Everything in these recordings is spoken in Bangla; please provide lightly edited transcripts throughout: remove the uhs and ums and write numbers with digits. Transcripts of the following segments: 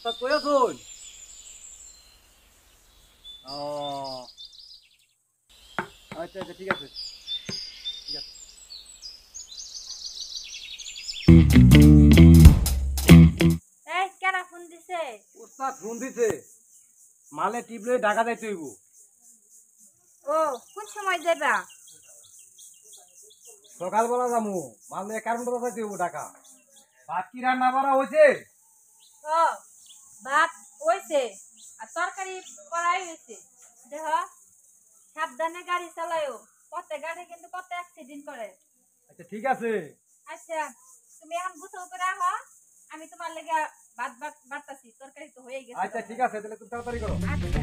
উস্তাদ কই আছুন? ও আচ্ছা আচ্ছা ঠিক আছে ঠিক আছে। এই কেন ফোন দিছে? উস্তাদ ফোন দিছে, মালে টিপলে ঢাকা যাইতে হইব। ও কোন সময় যাবা? সকালবেলা যামু, মালে কারেন্টটা যাইতে হইব ঢাকা। ভাত কি রান্না করা হয়েছে? ও ভাত হইছে আর তরকারি করাই হইছে। দেখ সাবধানে গাড়ি চালায়ও, কত গাড়ি কিন্তু কত অ্যাক্সিডেন্ট করে। আচ্ছা ঠিক আছে। আচ্ছা তুমি এখন গোসল করে আহ, আমি তোমার লেগে ভাত বাড়তাছি, তরকারি তো হয়ে গেছে। আচ্ছা ঠিক আছে, তাহলে তুমি তাড়াতাড়ি করো। আচ্ছা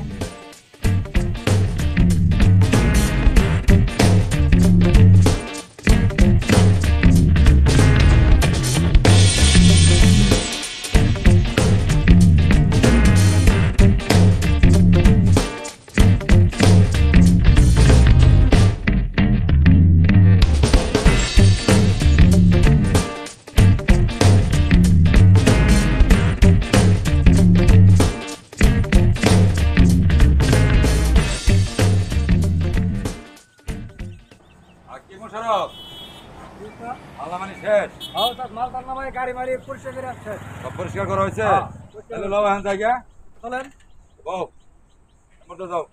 গাড়ি মারি পরিষ্কার করে আসছে। পরিষ্কার করা হয়েছে, তাহলে লও এখন জায়গা চলেন। যাও।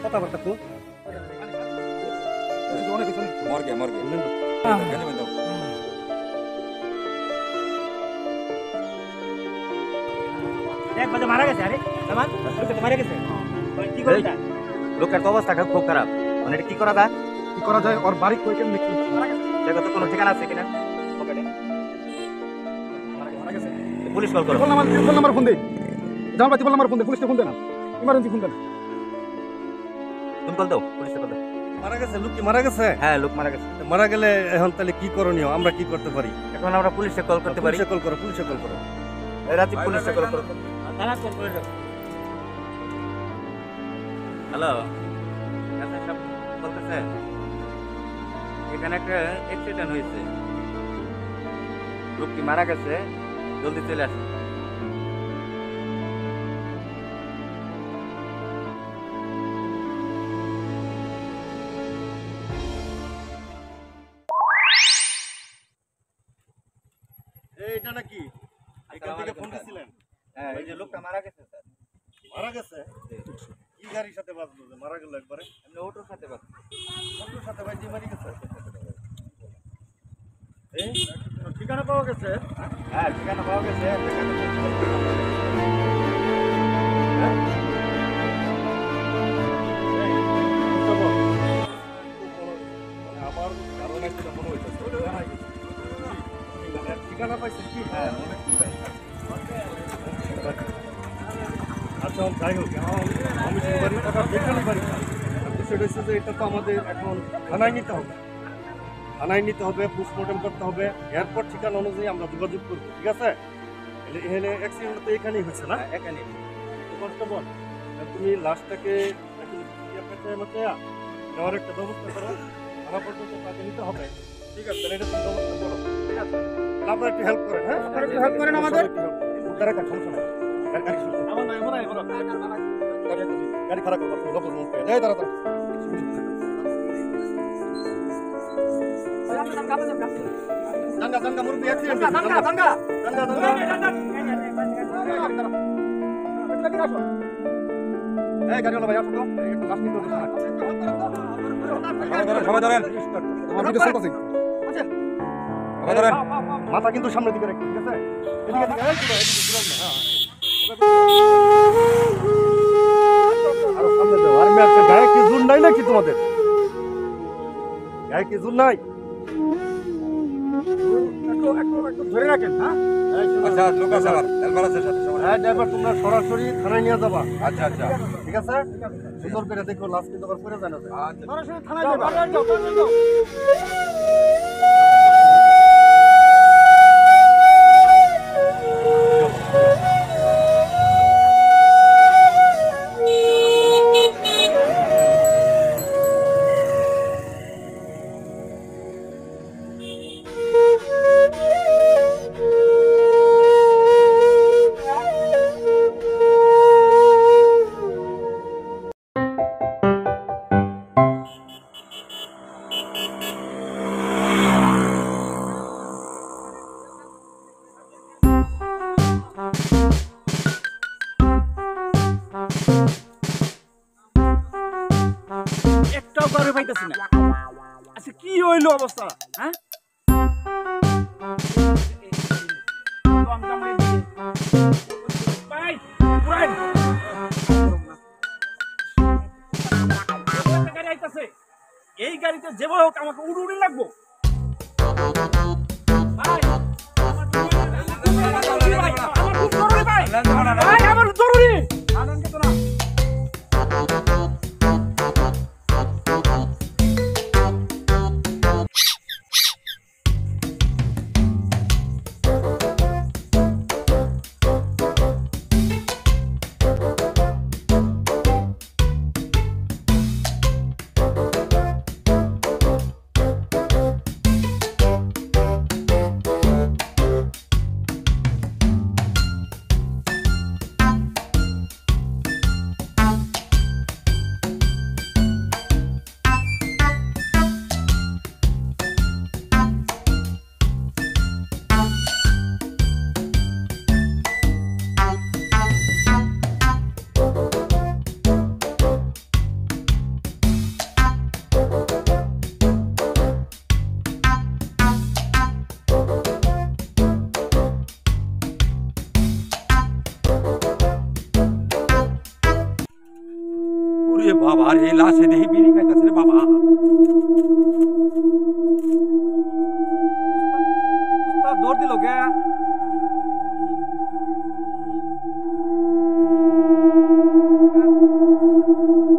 কথাবার্তা তো মর্গে দেখ বাজে মারা গেছে। আরে সামান মারা গেছে, কি করে? লোকের তো অবস্থা খুব খারাপ, মানে এটা কি করা যায়? কি করা যায়? ওর বাড়ি কই কেমন দেখি? দেখো তো কোনো ঠিকানা আছে কিনা পকেটে। মারা গেছে। পুলিশ কল করো। টেলিফোন নাম্বার ফোন দে। জানবা টেলিফোন নাম্বার ফোন দে, পুলিশে ফোন দে না, ইমার্জেন্সি ফোন দে না। তুমি কল দাও, পুলিশে কল দাও। মারা গেছে? লোক কি মারা গেছে? হ্যাঁ, লোক মারা গেছে। মারা গেলে এখন তাহলে কি করণীয়? আমরা কি করতে পারি? এখন আমরা পুলিশে কল করতে পারি। পুলিশে কল করো, পুলিশে কল করো। রাতে পুলিশে কল করো। হ্যালো, আচ্ছা সব বলতেছে এখানে একটা অ্যাক্সিডেন্ট হয়েছে, লোকটি মারা গেছে, জলদি চলে আসে। এইটা নাকি এখান থেকে ফোন দিছিলেন? হ্যাঁ, এই যে লোকটা মারা গেছে স্যার। মারা গেছে? কি গাড়ির সাথে বাজলো যে মারা গেল একবারে? এমনি অটোর সাথে বাস। অটোর সাথে বাইজি মারি গেছে? এই ঠিকানা পাওয়া গেছে? হ্যাঁ, ঠিকানা পাওয়া গেছে। আমার কারণ একটা মনে হইতেছে ঠিকানা পাইছে কি? হ্যাঁ, আচ্ছা যাই হোক, আমি বাড়ির কথা যেখানে বাড়ি সেটা হচ্ছে যে এটা তো আমাদের এখন থানায় নিতে হবে, পোস্টমর্টম করতে হবে, এরপর ঠিকানা অনুযায়ী আমরা যোগাযোগ করবো। ঠিক আছে? এখানে অ্যাক্সিডেন্ট তো এখানেই হয়েছে না? এখানে কনস্টেবল, তুমি লাশটাকে নেওয়ার একটা ব্যবস্থা করো, থানা পর্যন্ত তাকে নিতে হবে। ঠিক আছে? এটা তুমি ব্যবস্থা করো। ঠিক আছে? আপনারা একটু হেল্প করেন। হ্যাঁ, একটু হেল্প করেন আমাদের। সমস্যা নেই। গাড়ি খারাপ করবো, তুমি লোকের মুখ পেয়ে দাঁড়া দাঙ্গা মুরব্বী অ্যাক্সিডেন্ট দাঙ্গা এই গাড়িওয়ালা ভাই আসুন তো একটু লাস্ট নিতে হবে সবাই ধরেন আমার ভিডিও চলতেছে সবাই ধরেন মাথা কিন্তু সামনের দিকে রাখবেন ঠিক আছে এদিকে এদিকে এই ঘুরান, এদিকে ঘুরান না, হ্যাঁ আরো সামনে দাও আর মেয়ে গায়ে কি জুন নাই নাকি তোমাদের গায়ে কি জুন নাই একটু ধরে রাখেন হ্যাঁ আচ্ছা লোক আছে আবার হেলপার আছে সাথে সবাই হ্যাঁ ড্রাইভার তোমরা সরাসরি থানায় নিয়ে যাবা আচ্ছা আচ্ছা ঠিক আছে সুন্দর করে দেখো লাস্ট কিন্তু আবার পড়ে যায় না আচ্ছা সরাসরি থানায় যাবা একটাও করে পাইতেছি না আচ্ছা কি হইলো অবস্থা হ্যাঁ এই গাড়িতে যেভাবে হোক আমাকে উড়ে লাগবো আমার জরুরি ওরে বাবা রে লাশে দেহি বিড়ি খাইতাছে রে বাবা উস্তাদ দৌড় দিল কে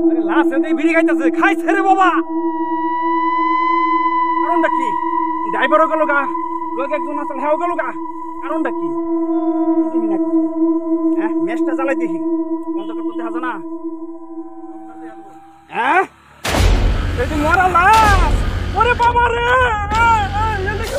আরে লাশে দেহি বিড়ি খাইতাছে খাইছে রে বাবা কারণটা কি ড্রাইভারও গেল গা লোক একজন আসল হ্যাঁ গেল গা কারণটা কি হ্যাঁ মেশটা জ্বালাই দেখি বন্ধ করতে হাজা না হ্যাঁ এই যে মরা লাশ ওরে বাবা রে এদিকে